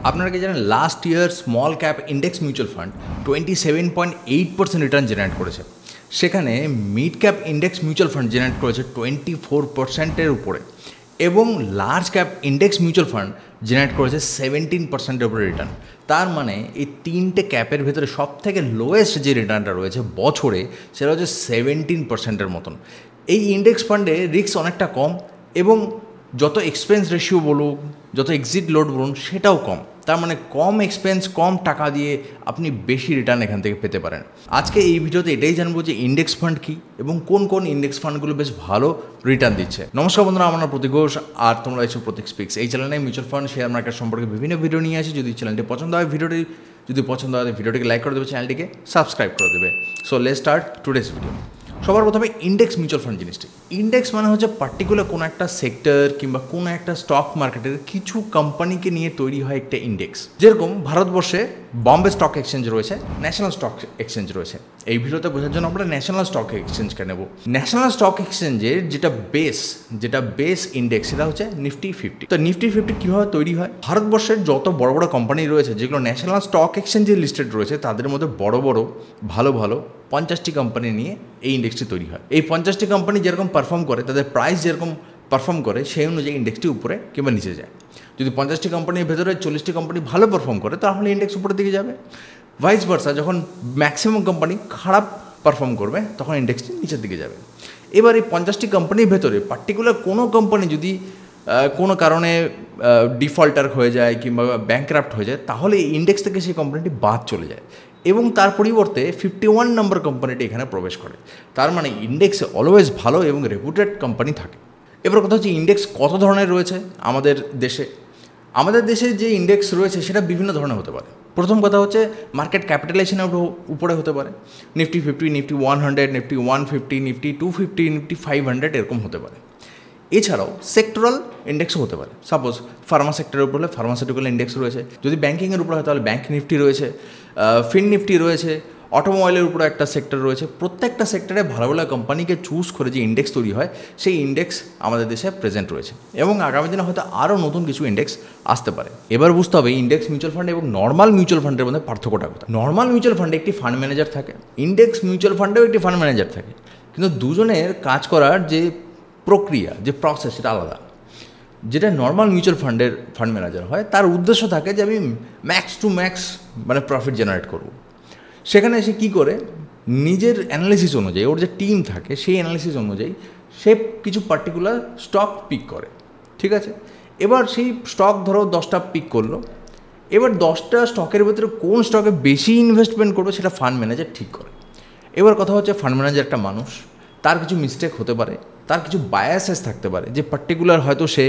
আপনারা কি জানেন last year small cap index mutual fund 27.8% return generate করেছে, সেখানে mid cap index mutual fund generate করেছে 24%-এর উপরে, এবং large cap index mutual fund generate করেছে 17%-এর উপরে রিটার্ন। তার মানে এই তিনটে ক্যাপের ভেতরে সবথেকে লোয়েস্ট যে রিটার্নটা রয়েছে বছরে সেটা হচ্ছে 17%-এর মতন। এই ইন্ডেক্স ফান্ডে রিস্ক অনেকটা কম এবং যত এক্সপেন্স রেশিও বলুন, যত এক্সিট লোড বলুন সেটাও কম। তার মানে কম এক্সপেন্স, কম টাকা দিয়ে আপনি বেশি রিটার্ন এখান থেকে পেতে পারেন। আজকে এই ভিডিওতে এটাই জানবো যে ইন্ডেক্স ফান্ড কী এবং কোন কোন ইন্ডেক্স ফান্ডগুলো বেশ ভালো রিটার্ন দিচ্ছে। নমস্কার বন্ধুরা, আমার নাম প্রতীক ঘোষ আর তোমরা এসো প্রতীক স্পিক্স। এই চ্যানেলে মিউচুয়াল ফান্ড, শেয়ার মার্কেট সম্পর্কে বিভিন্ন ভিডিও নিয়ে আসি। যদি চ্যানেলটি পছন্দ হয়, ভিডিওটিকে লাইক করে দেবে, চ্যানেলটিকে সাবস্ক্রাইব করে দেবে। So let's start today's video. সবার প্রথমে ইন্ডেক্স মিউচুয়াল ফান্ড জিনিসটি। ইন্ডেক্স মানে হচ্ছে পার্টিকুলার কোনো একটা সেক্টর কিংবা কোনো একটা স্টক মার্কেটের কিছু কোম্পানিকে নিয়ে তৈরি হয় একটা ইন্ডেক্স। যেরকম ভারতবর্ষে বম্বে স্টক এক্সচেঞ্জ রয়েছে, ন্যাশনাল স্টক এক্সচেঞ্জ রয়েছে। এই ভিডিওতে বোঝার জন্য আমরা ন্যাশনাল স্টক এক্সচেঞ্জকে নেব। ন্যাশনাল স্টক এক্সচেঞ্জের যেটা বেস ইন্ডেক্স সেটা হচ্ছে নিফটি 50। তো নিফটি 50 কীভাবে তৈরি হয়? ভারতবর্ষের যত বড় বড় কোম্পানি রয়েছে যেগুলো ন্যাশনাল স্টক এক্সচেঞ্জে লিস্টেড রয়েছে, তাদের মধ্যে বড় ভালো 50টি কোম্পানি নিয়ে এই ইন্ডেক্সটি তৈরি হয়। এই 50টি কোম্পানি যেরকম পারফর্ম করে, তাদের প্রাইস যেরকম পারফর্ম করে, সেই অনুযায়ী ইন্ডেক্সটি উপরে কিংবা নিচে যায়। যদি 50টি কোম্পানির ভেতরে 40টি কোম্পানি ভালো পারফর্ম করে, তাহলে ইন্ডেক্স উপরের দিকে যাবে। ভাইস ভার্সা, যখন ম্যাক্সিমাম কোম্পানি খারাপ পারফর্ম করবে, তখন ইন্ডেক্সটি নিচের দিকে যাবে। এবার এই 50টি কোম্পানির ভেতরে পার্টিকুলার কোনো কোম্পানি যদি কোনো কারণে ডিফল্টার হয়ে যায় কিংবা ব্যাংকরাপ্ট হয়ে যায়, তাহলে এই ইন্ডেক্স থেকে সেই কোম্পানিটি বাদ চলে যায় এবং তার পরিবর্তে 51 নম্বর কোম্পানিটি এখানে প্রবেশ করে। তার মানে ইন্ডেক্সে অলওয়েজ ভালো এবং রেপুটেড কোম্পানি থাকে। এবার কথা হচ্ছে ইন্ডেক্স কত ধরনের রয়েছে আমাদের দেশে। আমাদের দেশে যে ইন্ডেক্স রয়েছে সেটা বিভিন্ন ধরনের হতে পারে। প্রথম কথা হচ্ছে মার্কেট ক্যাপিটালাইজেশনের উপরে হতে পারে। Nifty 50, Nifty 100, Nifty 150, Nifty 250, Nifty 500 এরকম হতে পারে। এছাড়াও সেক্টরাল ইন্ডেক্সও হতে পারে। সাপোজ ফার্মা সেক্টরের উপর হলে ফার্মাসিউটিক্যাল ইন্ডেক্স রয়েছে, যদি ব্যাঙ্কিংয়ের উপর হয় তাহলে ব্যাঙ্ক নিফটি রয়েছে, ফিন নিফটি রয়েছে, অটোমোবাইলের উপরে একটা সেক্টর রয়েছে। প্রত্যেকটা সেক্টরে ভালো ভালো কোম্পানিকে চুজ করে যে ইন্ডেক্স তৈরি হয়, সেই ইন্ডেক্স আমাদের দেশে প্রেজেন্ট রয়েছে এবং আগামী দিনে হয়তো আরও নতুন কিছু ইন্ডেক্স আসতে পারে। এবার বুঝতে হবে ইন্ডেক্স মিউচুয়াল ফান্ড এবং নর্মাল মিউচুয়াল ফান্ডের মধ্যে পার্থক্যটা কোথায়। নর্মাল মিউচুয়াল ফান্ডে একটি ফান্ড ম্যানেজার থাকে, ইন্ডেক্স মিউচুয়াল ফান্ডেও একটি ফান্ড ম্যানেজার থাকে, কিন্তু দুজনের কাজ করার যে প্রক্রিয়া, যে প্রসেস, সেটা আলাদা। যেটা নর্মাল মিউচুয়াল ফান্ডের ফান্ড ম্যানেজার হয়, তার উদ্দেশ্য থাকে যে আমি max to max profit generate করব। সেখানে সে কী করে, নিজের অ্যানালিসিস অনুযায়ী, ওর যে টিম থাকে সেই অ্যানালিসিস অনুযায়ী সে কিছু পার্টিকুলার স্টক পিক করে। ঠিক আছে, এবার সেই স্টক ধরো 10টা পিক করলো। এবার 10টা স্টকের ভেতরে কোন স্টকে বেশি ইনভেস্টমেন্ট করবে সেটা ফান্ড ম্যানেজার ঠিক করে। এবার কথা হচ্ছে ফান্ড ম্যানেজার একটা মানুষ, তার কিছু মিস্টেক হতে পারে, তার কিছু বায়াসেস থাকতে পারে। যে পার্টিকুলার হয়তো সে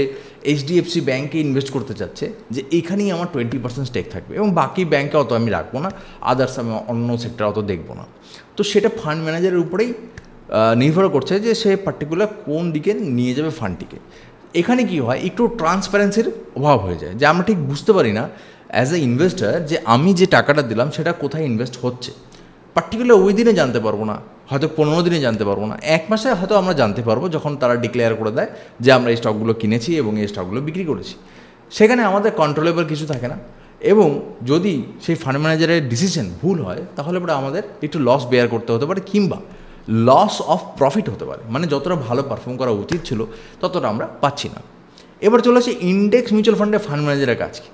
HDFC ব্যাঙ্কে ইনভেস্ট করতে চাচ্ছে, যে এইখানেই আমার 20% স্টেক থাকবে এবং বাকি ব্যাঙ্কে অত আমি রাখবো না, আদার্স আমি অন্য সেক্টর অত দেখবো না। তো সেটা ফান্ড ম্যানেজারের উপরেই নির্ভর করছে যে সে পার্টিকুলার কোন দিকে নিয়ে যাবে ফান্ডটিকে। এখানে কি হয়, একটু ট্রান্সপারেন্সির অভাব হয়ে যায়, যে আমরা ঠিক বুঝতে পারি না অ্যাজ এ ইনভেস্টার যে আমি যে টাকাটা দিলাম সেটা কোথায় ইনভেস্ট হচ্ছে। পার্টিকুলার ওই দিনে জানতে পারবো না, হয়তো 15 দিনে জানতে পারবো না, 1 মাসে হয়তো আমরা জানতে পারবো যখন তারা ডিক্লেয়ার করে দেয় যে আমরা এই স্টকগুলো কিনেছি এবং এই স্টকগুলো বিক্রি করেছি। সেখানে আমাদের কন্ট্রোলেবল কিছু থাকে না এবং যদি সেই ফান্ড ম্যানেজারের ডিসিশন ভুল হয়, তাহলে পরে আমাদের একটু লস বেয়ার করতে হতে পারে কিংবা লস অফ প্রফিট হতে পারে। মানে যতটা ভালো পারফর্ম করা উচিত ছিল ততটা আমরা পাচ্ছি না। এবার চলে আসে ইন্ডেক্স মিউচুয়াল ফান্ডের ফান্ড ম্যানেজারের কাজ কি।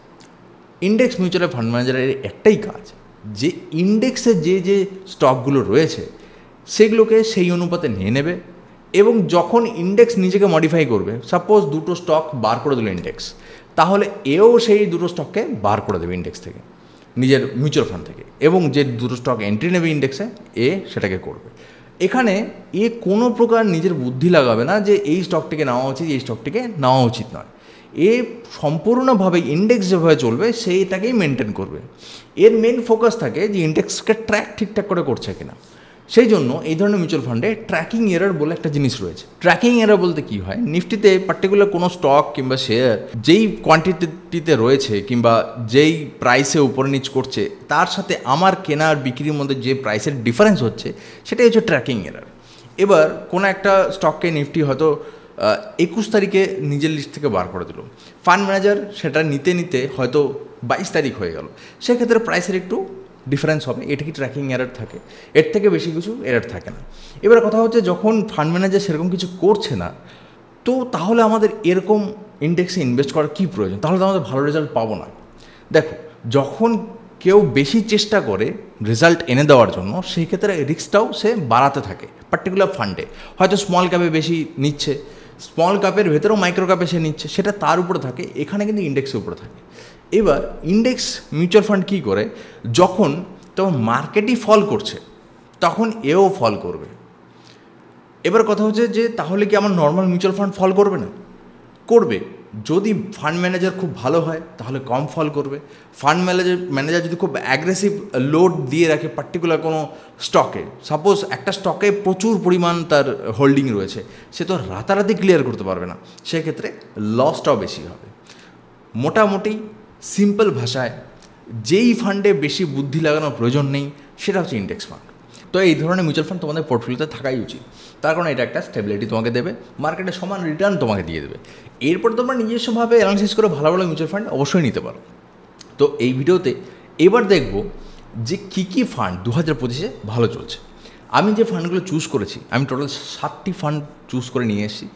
ইন্ডেক্স মিউচুয়াল ফান্ড ম্যানেজারের একটাই কাজ, যে ইন্ডেক্সে যে স্টকগুলো রয়েছে সেগুলোকে সেই অনুপাতে নিয়ে নেবে এবং যখন ইন্ডেক্স নিজেকে মডিফাই করবে, সাপোজ 2টো স্টক বার করে দিল ইন্ডেক্স, তাহলে এও সেই 2টো স্টককে বার করে দেবে ইন্ডেক্স থেকে, নিজের মিউচুয়াল ফান্ড থেকে, এবং যে 2টো স্টক এন্ট্রি নেবে ইন্ডেক্সে সেটাকে করবে। এখানে কোনো প্রকার নিজের বুদ্ধি লাগাবে না যে এই স্টকটিকে নেওয়া উচিত, এই স্টকটিকে নেওয়া উচিত নয়। সম্পূর্ণভাবে ইন্ডেক্স যেভাবে চলবে সেইটাকেই মেনটেন করবে। এর মেন ফোকাস থাকে যে ইন্ডেক্সকে ট্র্যাক ঠিকঠাক করে করছে কিনা। সেই জন্য এই ধরনের মিউচুয়াল ফান্ডে ট্র্যাকিং এরর বলে একটা জিনিস রয়েছে। ট্র্যাকিং এরর বলতে কী হয়, নিফটিতে পার্টিকুলার কোনো স্টক কিংবা শেয়ার যেই কোয়ান্টিটিতে রয়েছে কিংবা যেই প্রাইসে উপরে নিচ করছে, তার সাথে আমার কেনার বিক্রির মধ্যে যে প্রাইসের ডিফারেন্স হচ্ছে, সেটাই হচ্ছে ট্র্যাকিং এরর। এবার কোনো একটা স্টককে নিফটি হয়তো 21 তারিখে নিজের লিস্ট থেকে বার করে দিল, ফান্ড ম্যানেজার সেটা নিতে নিতে হয়তো 22 তারিখ হয়ে গেল, সেক্ষেত্রে প্রাইসের একটু ডিফারেন্স হবে। এটা কি ট্র্যাকিং এরর থাকে, এর থেকে বেশি কিছু এরর থাকে না। এবার কথা হচ্ছে যখন ফান্ড ম্যানেজার সেরকম কিছু করছে না, তো তাহলে আমাদের এরকম ইন্ডেক্সে ইনভেস্ট করার কী প্রয়োজন? তাহলে তো আমাদের ভালো রেজাল্ট পাবো না। দেখো, যখন কেউ বেশি চেষ্টা করে রেজাল্ট এনে দেওয়ার জন্য, সেই ক্ষেত্রে রিস্কটাও সে বাড়াতে থাকে পার্টিকুলার ফান্ডে। হয়তো স্মল ক্যাপে বেশি নিচ্ছে, স্মল ক্যাপের ভেতরেও মাইক্রো ক্যাপে সে নিচ্ছে, সেটা তার উপরে থাকে, এখানে কিন্তু ইন্ডেক্সের উপরে থাকে। এবার ইন্ডেক্স মিউচুয়াল ফান্ড কী করে, যখন তোমার মার্কেটই ফল করছে তখন এও ফল করবে। এবার কথা হচ্ছে যে তাহলে কি আমার নর্মাল মিউচুয়াল ফান্ড ফল করবে না? করবে। যদি ফান্ড ম্যানেজার খুব ভালো হয় তাহলে কম ফল করবে। ফান্ড ম্যানেজার যদি খুব অ্যাগ্রেসিভ লোড দিয়ে রাখে পার্টিকুলার কোনো স্টকে, সাপোজ একটা স্টকে প্রচুর পরিমাণ তার হোল্ডিং রয়েছে, সে তো রাতারাতি ক্লিয়ার করতে পারবে না, সেক্ষেত্রে লসটাও বেশি হবে। মোটামুটি সিম্পল ভাষায় যেই ফান্ডে বেশি বুদ্ধি লাগানোর প্রয়োজন নেই সেটা হচ্ছে ইন্ডেক্স ফান্ড। তো এই ধরনের মিউচুয়াল ফান্ড তোমাদের পোর্টফোলিওতে থাকাই উচিত, তার কারণ এটা একটা স্টেবিলিটি তোমাকে দেবে, মার্কেটে সমান রিটার্ন তোমাকে দিয়ে দেবে। এরপর তোমরা নিজস্বভাবে অ্যানালিসিস করে ভালো ভালো মিউচুয়াল ফান্ড অবশ্যই নিতে পারো। তো এই ভিডিওতে এবার দেখব যে কী কী ফান্ড 2025-এ ভালো চলছে। আমি যে ফান্ডগুলো চুজ করেছি, আমি টোটাল 7টি ফান্ড চুজ করে নিয়ে এসেছি।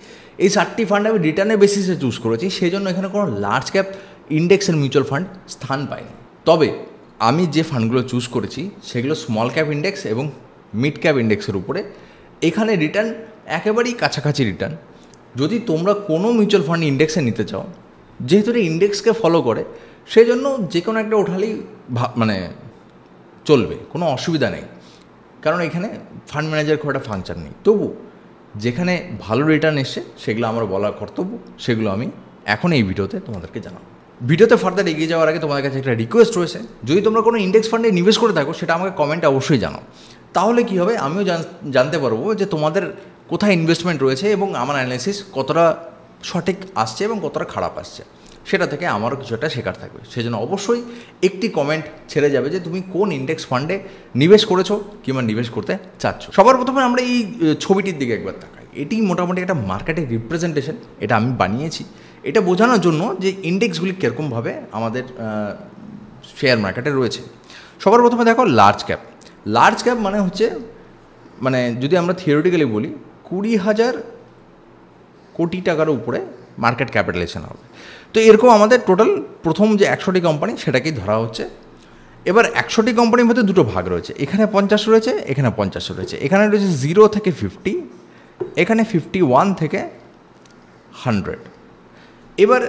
এই 7টি ফান্ড আমি রিটার্নের বেসিসে চুজ করেছি, সেই জন্য এখানে কোনো লার্জ ক্যাপ ইন্ডেক্সের মিউচুয়াল ফান্ড স্থান পায়নি। তবে আমি যে ফান্ডগুলো চুজ করেছি সেগুলো স্মল ক্যাপ ইন্ডেক্স এবং মিড ক্যাপ ইন্ডেক্সের উপরে। এখানে রিটার্ন একেবারেই কাছাকাছি রিটার্ন। যদি তোমরা কোনো মিউচুয়াল ফান্ড ইন্ডেক্সে নিতে চাও, যেহেতু ইন্ডেক্সকে ফলো করে, সেই জন্য যে কোনো একটা ওঠালেই মানে চলবে, কোনো অসুবিধা নেই, কারণ এখানে ফান্ড ম্যানেজার খুব একটা ফাংশন নেই। তবু যেখানে ভালো রিটার্ন এসছে সেগুলো আমার বলার কর্তব্য, সেগুলো আমি এখন এই ভিডিওতে তোমাদেরকে জানাবো। ভিডিওতে ফার্দার এগিয়ে যাওয়ার আগে তোমাদের কাছে একটা রিকোয়েস্ট রয়েছে, যদি তোমরা কোনো ইন্ডেক্স ফান্ডে নিবেশ করে থাকো সেটা আমাকে কমেন্টে অবশ্যই জানাও। তাহলে কী হবে, আমিও জানতে পারবো যে তোমাদের কোথায় ইনভেস্টমেন্ট রয়েছে এবং আমার অ্যানালিসিস কতটা সঠিক আসছে এবং কতটা খারাপ আসছে, সেটা থেকে আমারও কিছু একটা শেখার থাকবে। সেই জন্য অবশ্যই একটি কমেন্ট ছেড়ে যাবে যে তুমি কোন ইন্ডেক্স ফান্ডে নিবেশ করেছো কিংবা নিবেশ করতে চাচ্ছ। সবার প্রথমে আমরা এই ছবিটির দিকে একবার তাকাই। এটি মোটামুটি একটা মার্কেটের রিপ্রেজেন্টেশন, এটা আমি বানিয়েছি এটা বোঝানোর জন্য যে ইন্ডেক্সগুলি কীরকমভাবে আমাদের শেয়ার মার্কেটে রয়েছে। সবার প্রথমে দেখো লার্জ ক্যাপ। লার্জ ক্যাপ মানে হচ্ছে, মানে যদি আমরা থিওরিটিক্যালি বলি, 20,000 কোটি টাকার উপরে মার্কেট ক্যাপিটালাইজেশন হবে। তো এরকম আমাদের টোটাল প্রথম যে 100টি কোম্পানি সেটাকেই ধরা হচ্ছে। এবার 100টি কোম্পানির মধ্যে দুটো ভাগ রয়েছে, এখানে 50 রয়েছে, এখানে 50 রয়েছে। এখানে রয়েছে 0 থেকে 50, এখানে 51 থেকে 100। এবার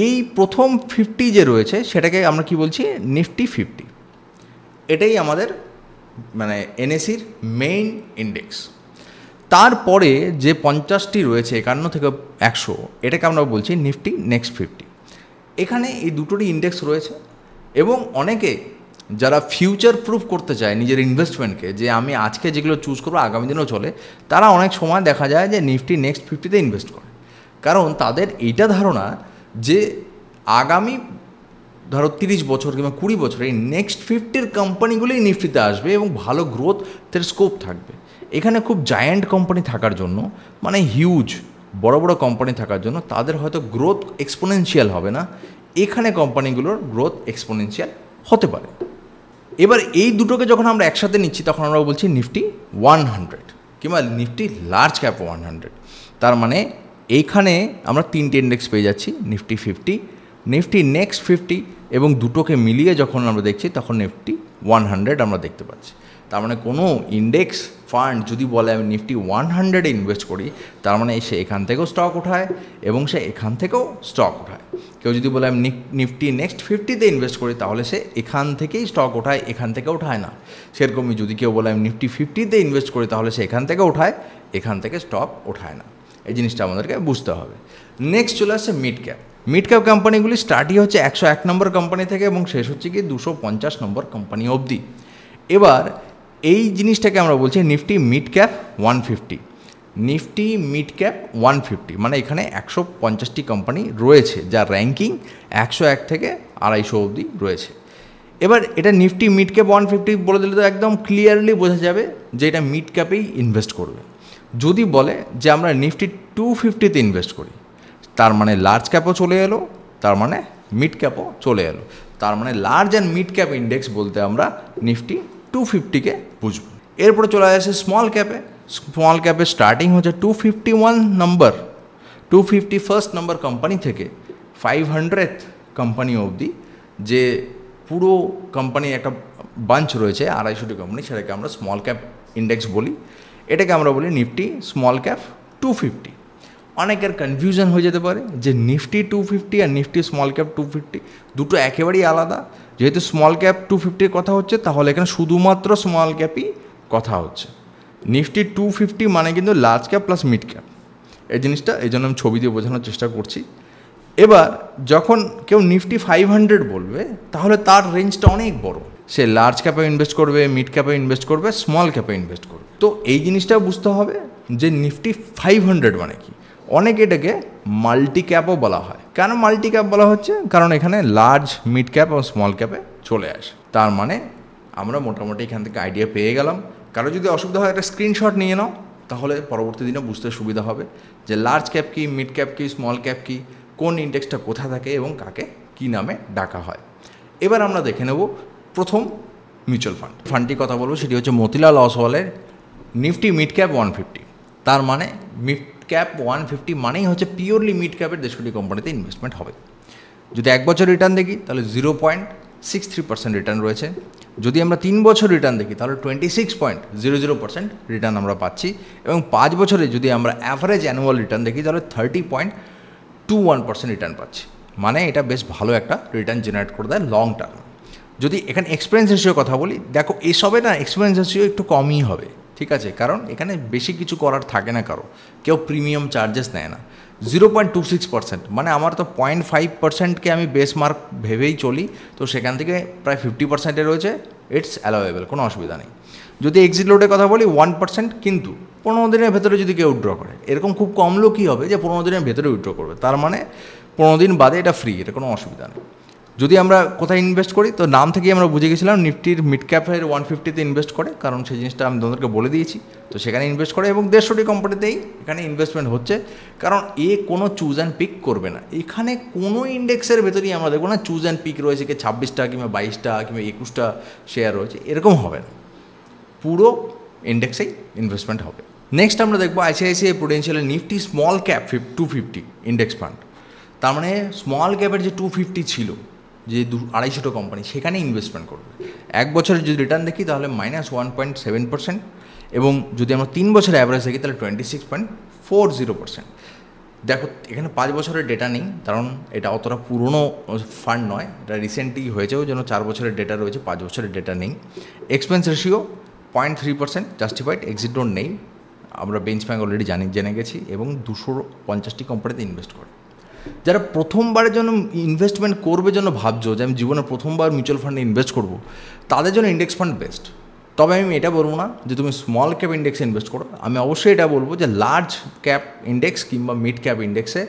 এই প্রথম 50 যে রয়েছে সেটাকে আমরা কি বলছি, নিফটি 50। এটাই আমাদের মানে এনএসির মেইন ইন্ডেক্স। তারপরে যে 50টি রয়েছে 51 থেকে 100, এটাকে আমরা বলছি নিফটি নেক্সট 50। এখানে এই দুটোরই ইন্ডেক্স রয়েছে এবং অনেকে যারা ফিউচার প্রুফ করতে চায় নিজের ইনভেস্টমেন্টকে, যে আমি আজকে যেগুলো চুজ করবো আগামী দিনেও চলে, তারা অনেক সময় দেখা যায় যে নিফটি নেক্সট 50-তে ইনভেস্ট করে। কারণ তাদের এইটা ধারণা যে আগামী ধরো 30 বছর কিংবা 20 বছর এই নেক্সট 50-র কোম্পানিগুলোই নিফটিতে আসবে এবং ভালো গ্রোথের স্কোপ থাকবে। এখানে খুব জায়ান্ট কোম্পানি থাকার জন্য, মানে হিউজ বড় বড় কোম্পানি থাকার জন্য তাদের হয়তো গ্রোথ এক্সপোনেনশিয়াল হবে না, এখানে কোম্পানিগুলোর গ্রোথ এক্সপোনেনশিয়াল হতে পারে। এবার এই দুটোকে যখন আমরা একসাথে নিচ্ছি তখন আমরা বলছি নিফটি 100 কিংবা নিফটি লার্জ ক্যাপ 100। তার মানে এইখানে আমরা 3টে ইন্ডেক্স পেয়ে যাচ্ছি, নিফটি 50, নিফটি নেক্সট 50 এবং দুটোকে মিলিয়ে যখন আমরা দেখছি তখন নিফটি 100 আমরা দেখতে পাচ্ছি। তার মানে কোনো ইন্ডেক্স ফান্ড যদি বলে আমি নিফটি 100-এ ইনভেস্ট করি, তার মানে সে এখান থেকেও স্টক ওঠায় এবং সে এখান থেকেও স্টক ওঠায়। কেউ যদি বলে আমি নিফটি নেক্সট 50-তে ইনভেস্ট করি, তাহলে সে এখান থেকেই স্টক ওঠায়, এখান থেকে ওঠায় না। সেরকমই যদি কেউ বলে আমি নিফটি 50-তে ইনভেস্ট করি, তাহলে সে এখান থেকে ওঠায়, এখান থেকে স্টক ওঠায় না। এই জিনিসটা আমাদেরকে বুঝতে হবে। নেক্সট চলে আসছে মিড ক্যাপ। মিড ক্যাপ কোম্পানিগুলি স্টার্টই হচ্ছে 101 নম্বর কোম্পানি থেকে এবং শেষ হচ্ছে কি 250 নম্বর কোম্পানি অবধি। এবার এই জিনিসটাকে আমরা বলছি Nifty mid cap 150। Nifty mid cap 150 মানে এখানে 150টি কোম্পানি রয়েছে যার র্যাঙ্কিং 101 থেকে 250 অবধি রয়েছে। এবার এটা নিফটি মিড ক্যাপ 150 বলে দিলে তো একদম ক্লিয়ারলি বোঝা যাবে যে এটা মিড ক্যাপেই ইনভেস্ট করবে। যদি বলে যে আমরা নিফটি 250-তে ইনভেস্ট করি, তার মানে লার্জ ক্যাপও চলে এলো, তার মানে মিড ক্যাপও চলে এলো। তার মানে large and mid cap index বলতে আমরা নিফটি 250-কে বুঝবো। এরপরে চলে আসে স্মল ক্যাপে। স্মল ক্যাপে স্টার্টিং হচ্ছে 251 নম্বর, 251st নম্বর কোম্পানি থেকে 500th কোম্পানি অবধি যে পুরো কোম্পানি একটা বাঞ্চ রয়েছে 250টি কোম্পানি, সেটাকে আমরা স্মল ক্যাপ ইন্ডেক্স বলি। এটাকে আমরা বলি নিফটি স্মল ক্যাপ 250। অনেকের কনফিউশন হয়ে যেতে পারে যে নিফটি 250 আর নিফটি স্মল ক্যাপ 250 দুটো একেবারেই আলাদা। যেহেতু স্মল ক্যাপ 250-র কথা হচ্ছে, তাহলে এখানে শুধুমাত্র স্মল ক্যাপই কথা হচ্ছে। নিফটি 250 মানে কিন্তু large cap plus mid cap, এই জিনিসটা এই জন্য আমি ছবি দিয়ে বোঝানোর চেষ্টা করছি। এবার যখন কেউ নিফটি 500 বলবে, তাহলে তার রেঞ্জটা অনেক বড়। সে লার্জ ক্যাপে ইনভেস্ট করবে, মিড ক্যাপে ইনভেস্ট করবে, স্মল ক্যাপে ইনভেস্ট করবে। তো এই জিনিসটা বুঝতে হবে যে নিফটি 500 মানে কি। অনেকে এটাকে মাল্টি ক্যাপও বলা হয়। কেন মাল্টি ক্যাপ বলা হচ্ছে? কারণ এখানে লার্জ, মিড ক্যাপ এবং স্মল ক্যাপে চলে আসে। তার মানে আমরা মোটামুটি এখান থেকে আইডিয়া পেয়ে গেলাম। কারো যদি অসুবিধা হয় একটা স্ক্রিনশট নিয়ে নাও, তাহলে পরবর্তী দিনে বুঝতে সুবিধা হবে যে লার্জ ক্যাপ কি, মিড ক্যাপ কি, স্মল ক্যাপ কি, কোন ইন্ডেক্সটা কোথা থাকে এবং কাকে কী নামে ডাকা হয়। এবার আমরা দেখে নেব প্রথম মিউচুয়াল ফান্ডটির কথা বলবো, সেটি হচ্ছে মতিলাল অসওয়ালের নিফটি মিড ক্যাপ 150। তার মানে মিড ক্যাপ 150 মানেই হচ্ছে পিওরলি মিড ক্যাপের 150টি কোম্পানিতে ইনভেস্টমেন্ট হবে। যদি 1 বছর রিটার্ন দেখি তাহলে 0.63% রিটার্ন রয়েছে। যদি আমরা 3 বছর রিটার্ন দেখি তাহলে 26.00% রিটার্ন আমরা পাচ্ছি। এবং 5 বছরে যদি আমরা অ্যাভারেজ অ্যানুয়াল রিটার্ন দেখি তাহলে 30.21% রিটার্ন পাচ্ছি। মানে এটা বেশ ভালো একটা রিটার্ন জেনারেট করে দেয় লং টার্ম। যদি এখানে এক্সপেরিয়েন্স রেশিও কথা বলি, দেখো এসবে না এক্সপেরিয়েন্স রেশিও একটু কমই হবে, ঠিক আছে? কারণ এখানে বেশি কিছু করার থাকে না, কেউ প্রিমিয়াম চার্জেস নেয় না। 0.26% মানে আমার তো 0.5%কে আমি বেস মার্ক ভেবেই চলি, তো সেখান থেকে প্রায় 50% রয়েছে, ইটস অ্যালাওয়েবল, কোনো অসুবিধা নেই। যদি এক্সিট লোডের কথা বলি 1%, কিন্তু 15 দিনের ভেতরে যদি কেউ উইথড্র করে, এরকম খুব কম লোকই হবে যে 15 দিনের ভেতরে উইথড্র করবে, তার মানে 15 দিন বাদে এটা ফ্রি, এটা কোনো অসুবিধা নেই। যদি আমরা কোথায় ইনভেস্ট করি, তো নাম থেকেই আমরা বুঝে গেছিলাম নিফটির মিড ক্যাপের 150-তে ইনভেস্ট করে, কারণ সেই জিনিসটা আমি তোমাদেরকে বলে দিয়েছি। তো সেখানে ইনভেস্ট করে এবং 150টি কোম্পানিতেই এখানে ইনভেস্টমেন্ট হচ্ছে, কারণ কোনো চুজ অ্যান্ড পিক করবে না। এখানে কোনো ইন্ডেক্সের ভেতরেই আমরা দেখবো না চুজ অ্যান্ড পিক রয়েছে কি 26টা কিংবা 22টা কিংবা 21টা শেয়ার রয়েছে, এরকম হবে না। পুরো ইন্ডেক্সেই ইনভেস্টমেন্ট হবে। নেক্সট আমরা দেখবো আইসিআইসিআই প্রুডেন্সিয়ালের Nifty small cap 250 index fund. তার মানে স্মল ক্যাপের যে 250 ছিল, যে 250-টা কোম্পানি, সেখানে ইনভেস্টমেন্ট করবে। 1 বছরের যদি রিটার্ন দেখি তাহলে -1.7%, এবং যদি আমরা 3 বছরের অ্যাভারেজ দেখি তাহলে 26.40%। দেখো এখানে 5 বছরের ডেটা নেই, কারণ এটা অতটা পুরনো ফান্ড নয়, এটা রিসেন্টলি হয়েছে, ওই জন্য 4 বছরের ডেটা রয়েছে, 5 বছরের ডেটা নেই। Expense ratio 0.3% justified, exit load নেই, আমরা বেঞ্চমার্ক অলরেডি জেনে গেছি, এবং 250টি কোম্পানিতে ইনভেস্ট করে। যারা প্রথমবারের জন্য ইনভেস্টমেন্ট করবে জন্য ভাবছো যে আমি জীবনে প্রথমবার মিউচুয়াল ফান্ডে ইনভেস্ট করব, তাদের জন্য ইন্ডেক্স ফান্ড বেস্ট। তবে আমি এটা বলবো না যে তুমি স্মল ক্যাপ ইন্ডেক্সে ইনভেস্ট করো, আমি অবশ্যই এটা বলবো যে লার্জ ক্যাপ ইন্ডেক্স কিংবা মিড ক্যাপ ইন্ডেক্সে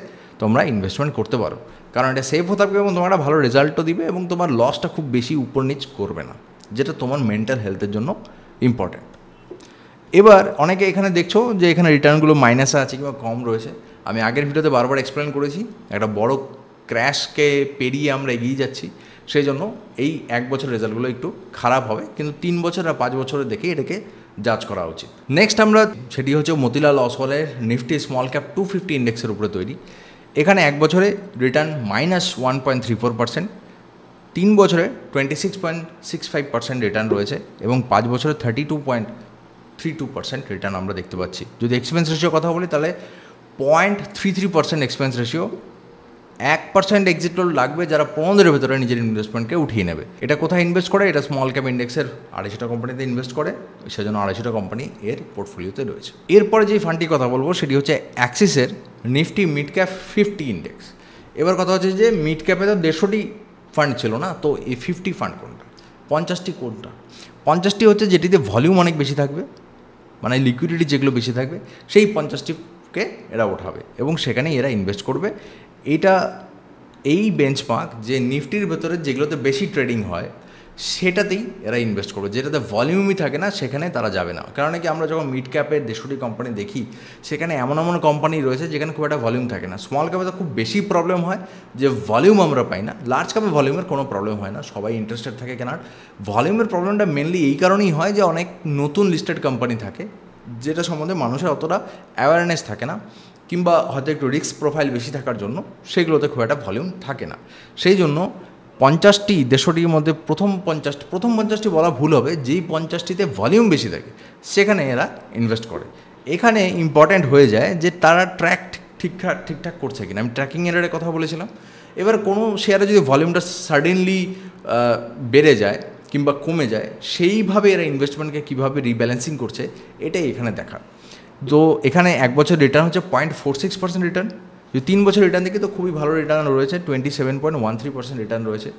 তোমরা ইনভেস্টমেন্ট করতে পারো, কারণ এটা সেফ হতে থাকবে এবং তোমার একটা ভালো রেজাল্টও দিবে, এবং তোমার লসটা খুব বেশি উপর নিচ করবে না, যেটা তোমার মেন্টাল হেলথের জন্য ইম্পর্ট্যান্ট। এবার অনেকে এখানে দেখছো যে এখানে রিটার্নগুলো মাইনাসে আছে কিংবা কম রয়েছে। আমি আগের ভিডিওতে বারবার এক্সপ্লেন করেছি, একটা বড় ক্র্যাশকে পেরিয়ে আমরা এগিয়ে যাচ্ছি, সেই জন্য এই 1 বছর রেজাল্টগুলো একটু খারাপ হবে, কিন্তু 3 বছর আর 5 বছরে দেখে এটাকে জাজ করা উচিত। নেক্সট আমরা সেটি হচ্ছে মতিলাল অসওয়ালের নিফটি স্মল ক্যাপ 250 ইন্ডেক্সের উপরে তৈরি। এখানে 1 বছরে রিটার্ন -1.34%, 3 বছরে 26.65% রিটার্ন রয়েছে, এবং 5 বছরে 32.32% রিটার্ন আমরা দেখতে পাচ্ছি। যদি এক্সপেন্স রেশিও কথা বলি তাহলে 0.33% এক্সপেন্স রেশিও। 1% এক্সিট লোড লাগবে যারা 15 দিনের ভেতরে নিজের ইনভেস্টমেন্টকে উঠিয়ে নেবে। এটা কোথায় ইনভেস্ট করে? এটা স্মল ক্যাপ ইন্ডেক্সের 250টা কোম্পানিতে ইনভেস্ট করে, সেজন্য 250টা কোম্পানি এর পোর্টফোলিওতে রয়েছে। এরপরে যেই ফান্ডটির কথা বলবো সেটি হচ্ছে অ্যাক্সিসের নিফটি মিড ক্যাপ 50 ইন্ডেক্স। এবার কথা হচ্ছে যে মিড ক্যাপে তো 150টি ফান্ড ছিল না, তো এই 50 ফান্ড কোনটা, 50টি কোনটা? 50টি হচ্ছে যেটিতে ভলিউম অনেক বেশি থাকবে, মানে লিকুইডিটি যেগুলো বেশি থাকবে, সেই 50টিকে এরা ওঠাবে এবং সেখানে এরা ইনভেস্ট করবে। এটা এই বেঞ্চমার্ক যে নিফটির ভেতরে যেগুলোতে বেশি ট্রেডিং হয় সেটাতেই এরা ইনভেস্ট করবে। যেটাতে ভলিউমই থাকে না সেখানে তারা যাবে না। কারণ কি আমরা যখন মিড ক্যাপের 150টি কোম্পানি দেখি সেখানে এমন এমন কোম্পানি রয়েছে যেখানে খুব একটা ভলিউম থাকে না। স্মল ক্যাপে তো খুব বেশি প্রবলেম হয় যে ভলিউম আমরা পাই না। লার্জ ক্যাপে ভলিউমের কোনো প্রবলেম হয় না, সবাই ইন্টারেস্টেড থাকে কেনার। ভলিউমের প্রবলেমটা মেনলি এই কারণেই হয় যে অনেক নতুন লিস্টেড কোম্পানি থাকে যেটা সম্বন্ধে মানুষের অতটা অ্যাওয়ারনেস থাকে না, কিংবা হয়তো একটু রিস্ক প্রোফাইল বেশি থাকার জন্য সেগুলোতে খুব একটা ভলিউম থাকে না। সেই জন্য 50টি 150টির মধ্যে প্রথম 50টি বলা ভুল হবে, যেই 50টিতে ভলিউম বেশি থাকে সেখানে এরা ইনভেস্ট করে। এখানে ইম্পর্ট্যান্ট হয়ে যায় যে তারা ট্র্যাক ঠিকঠাক করছে কিনা। আমি ট্র্যাকিং এরারের কথা বলেছিলাম। এবার কোনো শেয়ারে যদি ভলিউমটা সাডেনলি বেড়ে যায় কিংবা কমে যায়, সেইভাবে এরা ইনভেস্টমেন্টকে কীভাবে রিব্যালেন্সিং করছে এটাই এখানে দেখা। তো এখানে 1 বছর রিটার্ন হচ্ছে 0.46% রিটার্ন। যদি 3 বছর রিটার্ন দেখি তো খুবই ভালো রিটার্ন রয়েছে, 27.13% রিটার্ন রয়েছে।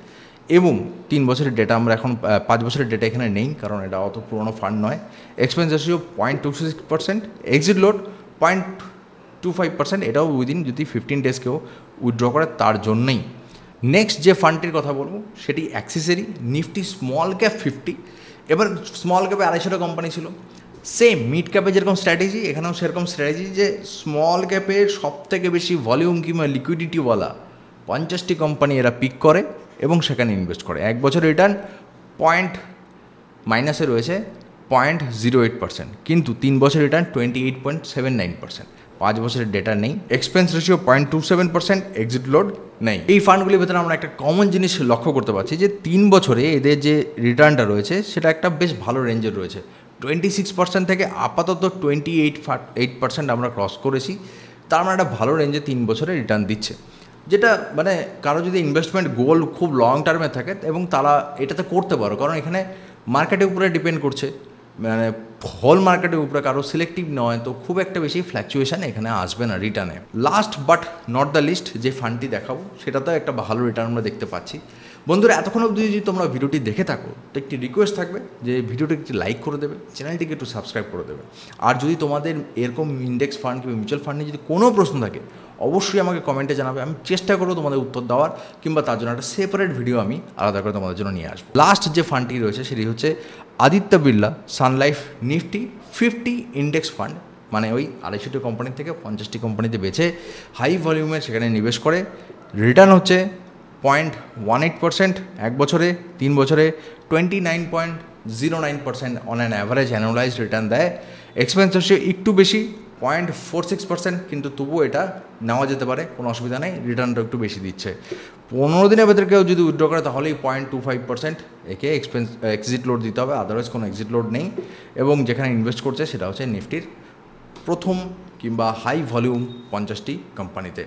এবং 3 বছরের ডেটা আমরা এখন 5 বছরের ডেটা এখানে নেই, কারণ এটা অত পুরোনো ফান্ড নয়। এক্সপেন্স রেশিও 0.26%, এক্সিট লোড 0.25%, এটাও উইদিন যদি 15 ডেজ কেউ উইথড্র করে তার জন্যই। নেক্সট যে ফান্ডটির কথা বলবো সেটি অ্যাক্সেসরি নিফটি স্মল ক্যাপ 50। এবার স্মল ক্যাপে 250টা কোম্পানি ছিল, সেম মিড ক্যাপে যেরকম স্ট্র্যাটেজি এখানেও সেরকম স্ট্র্যাটেজি, যে স্মল ক্যাপে সবথেকে বেশি ভলিউম কিংবা লিকুইডিটিওয়ালা 50টি কোম্পানি এরা পিক করে এবং সেখানে ইনভেস্ট করে। 1 বছর রিটার্ন মাইনাসে রয়েছে 0.08%, কিন্তু 3 বছর রিটার্ন 28.79%। 5 বছরের ডেটা নেই। এক্সপেন্স রেশিও 0.27%, এক্সিট লোড নেই। এই ফান্ডগুলির ভেতরে আমরা একটা কমন জিনিস লক্ষ্য করতে পারছি যে 3 বছরে এদের যে রিটার্নটা রয়েছে সেটা একটা বেশ ভালো রেঞ্জের রয়েছে। 26% থেকে আপাতত 28% আমরা ক্রস করেছি। তার মানে একটা ভালো রেঞ্জে 3 বছরে রিটার্ন দিচ্ছে, যেটা মানে কারো যদি ইনভেস্টমেন্ট গোল খুব লং টার্মে থাকে এবং তারা এটাতে করতে পারো, কারণ এখানে মার্কেটের উপরে ডিপেন্ড করছে, মানে হোল মার্কেটের উপরে, কারো সিলেক্টিভ নয়, তো খুব একটা বেশি ফ্ল্যাকচুয়েশান এখানে আসবে না রিটার্নে। Last but not the least যে ফান্ডটি দেখাবো সেটাতেও একটা ভালো রিটার্ন আমরা দেখতে পাচ্ছি। বন্ধুরা, এতক্ষণ অবধি যদি তোমরা ভিডিওটি দেখে থাকো তো একটি রিকোয়েস্ট থাকবে যে ভিডিওটি একটি লাইক করে দেবে, চ্যানেলটিকে একটু সাবস্ক্রাইব করে দেবে। আর যদি তোমাদের এরকম ইন্ডেক্স ফান্ড কিংবা মিউচুয়াল ফান্ডে যদি কোনো প্রশ্ন থাকে অবশ্যই আমাকে কমেন্টে জানাবে, আমি চেষ্টা করবো তোমাদের উত্তর দেওয়ার, কিংবা তার জন্য একটা সেপারেট ভিডিও আমি আলাদা করে তোমাদের জন্য নিয়ে আসবো। লাস্ট যে ফান্ডটি রয়েছে সেটি হচ্ছে আদিত্য বিড়লা সান লাইফ নিফটি 50 ইন্ডেক্স ফান্ড, মানে ওই 250টি কোম্পানি থেকে 50টি কোম্পানিতে বেছে হাই ভলিউমে সেখানে নিবেশ করে। রিটার্ন হচ্ছে 0.18% 1 বছরে, 3 বছরে 29.09% অন অ্যান অ্যাভারেজ অ্যানুয়ালাইজড রিটার্ন দেয়। এক্সপেন্স রেশিও একটু বেশি 0.46%, কিন্তু তবুও এটা নেওয়া যেতে পারে, কোনো অসুবিধা নেই, রিটার্নটা একটু বেশি দিচ্ছে। 15 দিনের ভেতরে কেউ যদি উইথড্র করে তাহলেই 0.25% একে এক্সিট লোড দিতে হবে, আদারওয়াইজ কোনো এক্সিট লোড নেই। এবং যেখানে ইনভেস্ট করছে সেটা হচ্ছে নিফটির প্রথম কিংবা হাই ভলিউম 50টি কোম্পানিতে।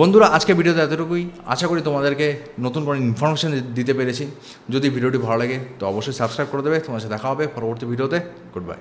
বন্ধুরা, আজকে ভিডিওতে এতটুকুই। আশা করি তোমাদেরকে নতুন করে ইনফরমেশন দিতে পেরেছি। যদি ভিডিওটি ভালো লাগে তো অবশ্যই সাবস্ক্রাইব করে দেবে। তোমার সাথে দেখা হবে পরবর্তী ভিডিওতে। Good bye.